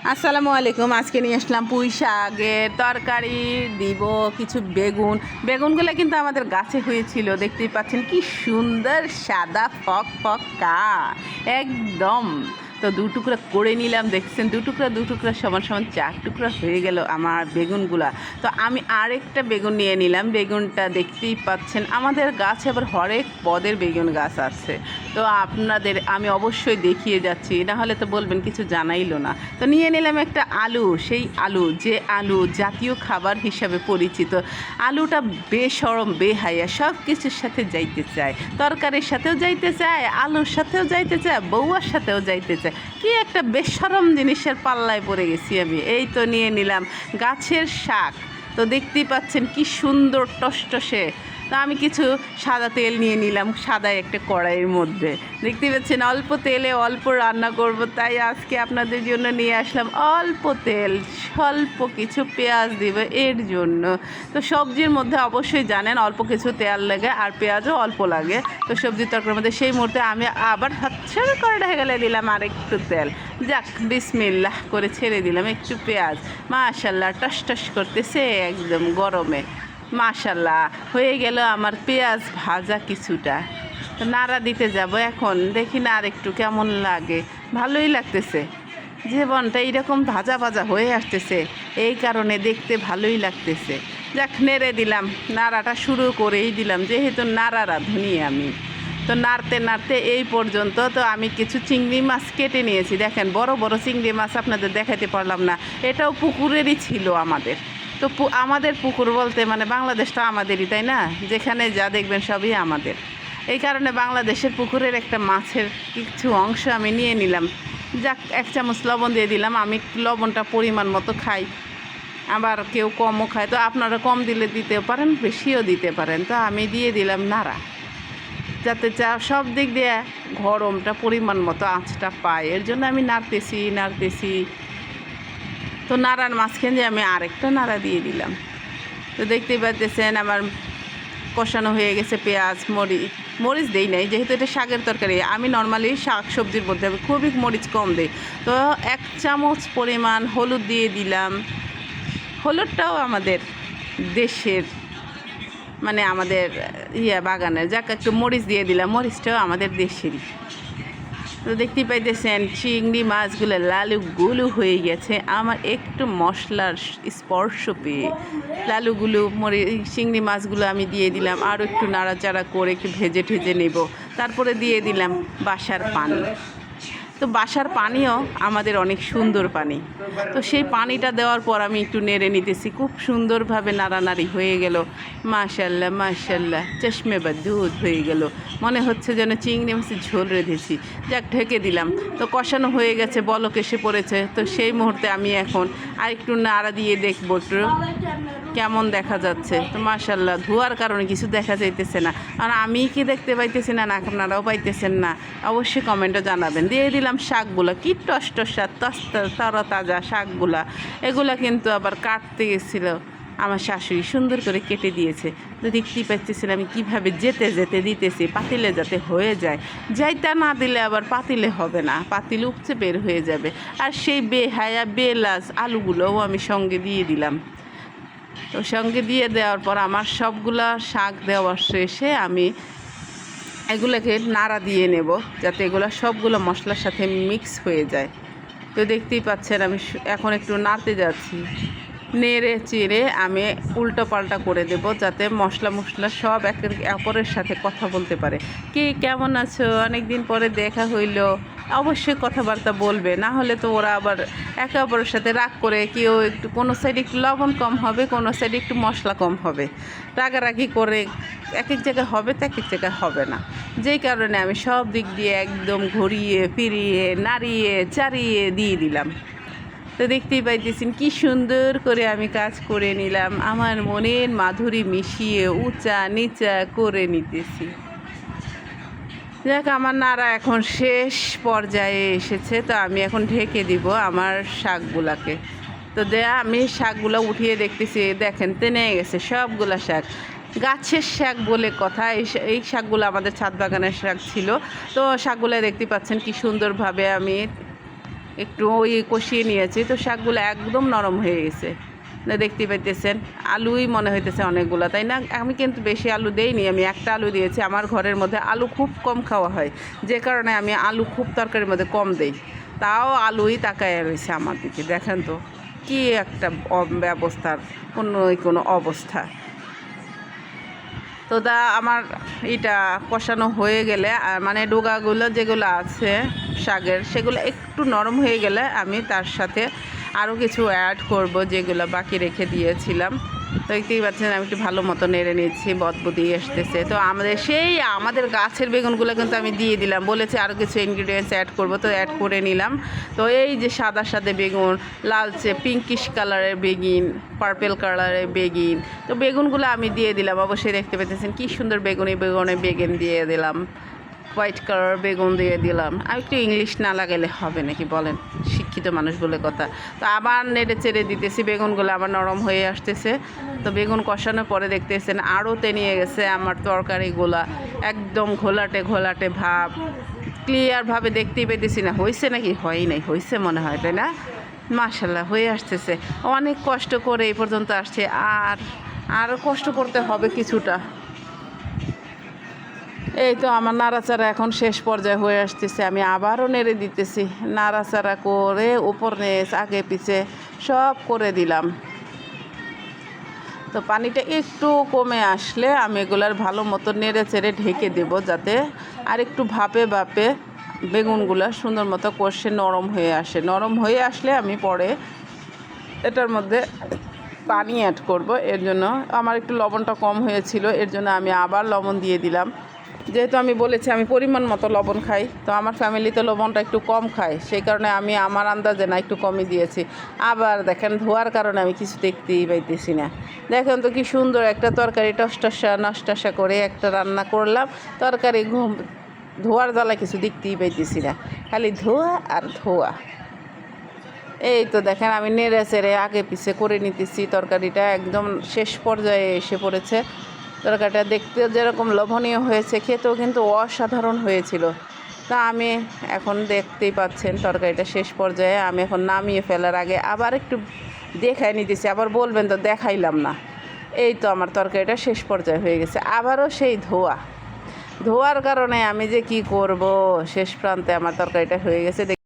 আসসালামু আলাইকুম। আজকে নিয়ে আসলাম পুঁই শাকের তরকারি, দিব কিছু বেগুনগুলো কিন্তু আমাদের গাছে হয়েছিল, দেখতেই পাচ্ছেন কি সুন্দর সাদা ফক ফকা একদম। তো দু টুকরা করে নিলাম, দেখছেন দু টুকরা সমান সমান 4 টুকরা হয়ে গেল আমার বেগুনগুলা। তো আমি আরেকটা বেগুন নিয়ে নিলাম, বেগুনটা দেখতেই পাচ্ছেন আমাদের গাছে আবার হরেক পদের বেগুন গাছ আছে। তো আপনাদের আমি অবশ্যই দেখিয়ে যাচ্ছি, না হলে তো বলবেন কিছু জানাইলো না। তো নিয়ে নিলাম একটা আলু, সেই আলু যে আলু জাতীয় খাবার হিসাবে পরিচিত। আলুটা বেশরম বেহাইয়া সব কিছুর সাথে যাইতে চায়, তরকারির সাথেও যাইতে চায়, আলুর সাথেও যাইতে চায়, বউয়ার সাথেও যাইতে চায়। কি একটা বেশরম জিনিসের পাল্লায় পড়ে গেছি আমি। এই তো নিয়ে নিলাম গাছের শাক, তো দেখতেই পাচ্ছেন কি সুন্দর টসটসে। তো আমি কিছু সাদা তেল নিয়ে নিলাম, সাদা একটা কড়াইয়ের মধ্যে, দেখতে পাচ্ছেন অল্প তেলে অল্প রান্না করব, তাই আজকে আপনাদের জন্য নিয়ে আসলাম অল্প তেল, স্বল্প কিছু পেঁয়াজ দিব এর জন্য। তো সবজির মধ্যে অবশ্যই জানেন অল্প কিছু তেল লাগে আর পেঁয়াজও অল্প লাগে। তো সবজির তরকারির মধ্যে সেই মুহূর্তে আমি আবার হাতছাড়া করে ঢেকে গেলে দিলাম আর একটু তেল। যাক, বিসমিল্লাহ করে ছেড়ে দিলাম একটু পেঁয়াজ। মাশাল্লাহ টস করতেছে একদম গরমে। মাশাল্লাহ হয়ে গেল আমার পেঁয়াজ ভাজা কিছুটা। তো নাড়া দিতে যাব এখন, দেখি না আর একটু কেমন লাগে। ভালোই লাগতেছে, জীবনটা এইরকম ভাজা ভাজা হয়ে আসতেছে, এই কারণে দেখতে ভালোই লাগতেছে। যাক, নেড়ে দিলাম, নাড়াটা শুরু করেই দিলাম যেহেতু নাড়া রাঁধুনি আমি। তো নাড়তে নাড়তে এই পর্যন্ত। তো আমি কিছু চিংড়ি মাছ কেটে নিয়েছি, দেখেন বড় বড় চিংড়ি মাছ, আপনাদের দেখাতে পারলাম না, এটাও পুকুরেরই ছিল আমাদের। তো আমাদের পুকুর বলতে মানে বাংলাদেশটা আমাদেরই, তাই না? যেখানে যা দেখবেন সবই আমাদের। এই কারণে বাংলাদেশের পুকুরের একটা মাছের কিছু অংশ আমি নিয়ে নিলাম। যাক, 1 চামচ লবণ দিয়ে দিলাম। আমি লবণটা পরিমাণ মতো খাই, আবার কেউ কমও খায়, তো আপনারা কম দিলে দিতেও পারেন, বেশিও দিতে পারেন। তো আমি দিয়ে দিলাম নাড়া, যাতে সব দিক দিয়ে গরমটা পরিমাণ মতো আঁচটা পায়, এর জন্য আমি নাড়তেছি। তো নাড়ার মাঝখানে যে আমি আরেকটা নাড়া দিয়ে দিলাম। তো দেখতেই পাচ্ছেন আমার কষানো হয়ে গেছে। পেঁয়াজ মরিচ দেই নাই, যেহেতু এটা শাকের তরকারি। আমি নর্মালি শাক সবজির মধ্যে আমি খুবই মরিচ কম দিই। তো 1 চামচ পরিমাণ হলুদ দিয়ে দিলাম। হলুদটাও আমাদের দেশের, মানে আমাদের বাগানের। যাক, একটু মরিচ দিয়ে দিলাম, মরিচটাও আমাদের দেশেরই। তো দেখতেই পাইতেছেন চিংড়ি মাছগুলো লালুগুলো হয়ে গেছে আমার একটু মশলার স্পর্শ পেয়ে। লালুগুলো চিংড়ি মাছগুলো আমি দিয়ে দিলাম, আরও একটু নাড়াচাড়া করে একটু ভেজে ঠেজে নেব। তারপরে দিয়ে দিলাম বাসার পানি। তো বাসার পানিও আমাদের অনেক সুন্দর পানি। তো সেই পানিটা দেওয়ার পর আমি একটু নেড়ে নিতেছি, খুব সুন্দরভাবে নাড়ানাড়ি হয়ে গেল। মাশাল্লাহ চশমে বা দুধ হয়ে গেল, মনে হচ্ছে যেন চিংড়ি মাছের ঝোল রেঁধেছি। যাক, ঢেকে দিলাম। তো কষানো হয়ে গেছে, বলক এসে পড়েছে। তো সেই মুহূর্তে আমি এখন আর একটু নাড়া দিয়ে দেখবো একটু কেমন দেখা যাচ্ছে। তো মাশাল্লাহ ধোয়ার কারণে কিছু দেখা যাইতেছে না, কারণ আমি কি দেখতে পাইতেছি না, আপনারাও পাইতেছেন না, অবশ্যই কমেন্টে জানাবেন। দিয়ে দিলাম শাকগুলো, কি টসটসা তরতাজা শাকগুলা। এগুলা কিন্তু আবার কাটতে গেছিলো আমার শাশুড়ি, সুন্দর করে কেটে দিয়েছে। তো দেখতেই পাচ্ছেন আমি কীভাবে যেতে দিতেছি, পাতিলে যাতে হয়ে যায়। যাইতা না দিলে আবার পাতিলে হবে না, পাতিলে উপচে বের হয়ে যাবে। আর সেই বেহায়া বেলাস আলুগুলোও আমি সঙ্গে দিয়ে দিলাম। তো সঙ্গে দিয়ে দেওয়ার পর আমার সবগুলা শাক দেওয়ার শেষে আমি এগুলোকে নাড়া দিয়ে নেব, যাতে এগুলো সবগুলো মশলার সাথে মিক্স হয়ে যায়। তো দেখতেই পাচ্ছেন আমি এখন একটু নাড়তে যাচ্ছি, নেড়ে চেড়ে আমি উল্টো পাল্টা করে দেব, যাতে মশলা সব একের অপরের সাথে কথা বলতে পারে। কে কেমন আছো, অনেক দিন পরে দেখা হইল, অবশ্যই কথাবার্তা বলবে, না হলে তো ওরা আবার একে অপরের সাথে রাগ করে, কেউ একটু কোনো সাইডে একটু লবণ কম হবে, কোনো সাইডে একটু মশলা কম হবে, রাগারাগি করে এক জায়গায় হবে তো এক জায়গায় হবে না। যেই কারণে আমি সব দিক দিয়ে একদম ঘুরিয়ে ফিরিয়ে নাড়িয়ে চাড়িয়ে দিয়ে দিলাম। তো দেখতেই পাইতেছেন কি সুন্দর করে আমি কাজ করে নিলাম, আমার মনের মাধুরী মিশিয়ে উঁচা নিচা করে নিতেছি। দেখ, আমার নাড়া এখন শেষ পর্যায়ে এসেছে। তো আমি এখন ঢেকে দিব আমার শাকগুলাকে। তো আমি শাকগুলো উঠিয়ে দেখতেছি, দেখেন টেনে গেছে সবগুলা শাক, গাছের শাক বলে কথা। এই শাকগুলো আমাদের ছাদ বাগানের শাক ছিল। তো শাকগুলো দেখতে পাচ্ছেন কি সুন্দরভাবে আমি একটু ওই কষিয়ে নিয়েছি, তো শাকগুলো একদম নরম হয়ে গেছে। দেখতে পাইতেছেন আলুই মনে হইতেছে অনেকগুলো, তাই না? আমি কিন্তু বেশি আলু দেইনি, আমি একটা আলু দিয়েছি। আমার ঘরের মধ্যে আলু খুব কম খাওয়া হয়, যে কারণে আমি আলু খুব তরকারির মধ্যে কম দেই। তাও আলুই তাকায় রয়েছে আমার দিকে। দেখেন তো কি একটা ব্যবস্থার কোনো অবস্থা। তো আমার এটা কষানো হয়ে গেলে মানে ডোগাগুলো যেগুলো আছে শাকের, সেগুলো একটু নরম হয়ে গেলে আমি তার সাথে আরও কিছু অ্যাড করব, যেগুলো বাকি রেখে দিয়েছিলাম। তো দেখতেই পাচ্ছেন আমি একটু ভালো মতো নেড়ে নিচ্ছি, বদবদি আসতেছে। তো আমাদের গাছের বেগুনগুলো কিন্তু আমি দিয়ে দিলাম, বলেছি আরও কিছু ইনগ্রিডিয়েন্টস অ্যাড করব, তো অ্যাড করে নিলাম। তো এই যে সাদা সাদা বেগুন, লালচে পিঙ্কিশ কালারের বেগুন, পার্পেল কালারের বেগুন, তো বেগুনগুলো আমি দিয়ে দিলাম। অবশ্যই দেখতে পেতেছেন কি সুন্দর বেগুন দিয়ে দিলাম, হোয়াইট কালার বেগুন দিয়ে দিলাম। আর একটু ইংলিশ না লাগালে হবে নাকি বলেন, শিক্ষিত মানুষ বলে কথা। তো আবার নেড়ে চেড়ে দিতেছি, বেগুনগুলো আবার নরম হয়ে আসতেছে। তো বেগুন কষানোর পরে দেখতেছেন আরও তেনিয়ে গেছে আমার তরকারিগুলা, একদম ঘোলাটে ভাব, ক্লিয়ারভাবে দেখতেই পেতেছি না হয়েছে নাকি হয় নাই, হয়েছে মনে হয়, তাই না? মাশাল্লাহ হয়ে আসতেছে। অনেক কষ্ট করে এই পর্যন্ত আসছে, আরও কষ্ট করতে হবে কিছুটা। এই তো আমার নাড়াচাড়া এখন শেষ পর্যায়ে হয়ে আসতেছে, আমি আবারও নেড়ে দিতেছি, নাড়াচাড়া করে উপর নিচ আগে পিছে সব করে দিলাম। তো পানিটা একটু কমে আসলে আমি এগুলার ভালো মতো নেড়ে চেড়ে ঢেকে দেব, যাতে আর একটু ভাপে বেগুনগুলো সুন্দর মতো কষে নরম হয়ে আসে। নরম হয়ে আসলে আমি পরে এটার মধ্যে পানি অ্যাড করব। এর জন্য আমার একটু লবণটা কম হয়েছিল, এর জন্য আমি আবার লবণ দিয়ে দিলাম। যেহেতু আমি বলেছি আমি পরিমাণ মতো লবণ খাই, তো আমার ফ্যামিলিতে লবণটা একটু কম খায়, সেই কারণে আমি আমার আন্দাজে না একটু কমই দিয়েছি। আবার দেখেন ধোয়ার কারণে আমি কিছু দেখতেই পাইতেছি না। দেখেন তো কি সুন্দর একটা তরকারি নষ্টাশা করে একটা রান্না করলাম, তরকারি ধোয়ার জ্বালা কিছু দেখতেই পাইতেছি না, খালি ধোয়া আর ধোয়া। এই তো দেখেন আমি নেড়ে চেড়ে আগে পিছে করে নিতেছি, তরকারিটা একদম শেষ পর্যায়ে এসে পড়েছে। তরকারিটা দেখতে যেরকম লোভনীয় হয়েছে, খেতেও কিন্তু অসাধারণ হয়েছিল। তা আমি এখন দেখতেই পাচ্ছেন তরকারিটা শেষ পর্যায়ে, আমি এখন নামিয়ে ফেলার আগে আবার একটু দেখাই নিতেছি, আবার বলবেন তো দেখাইলাম না। এই তো আমার তরকারিটা শেষ পর্যায়ে হয়ে গেছে, আবারও সেই ধোয়ার কারণে আমি যে কি করব, শেষ প্রান্তে আমার তরকারিটা হয়ে গেছে।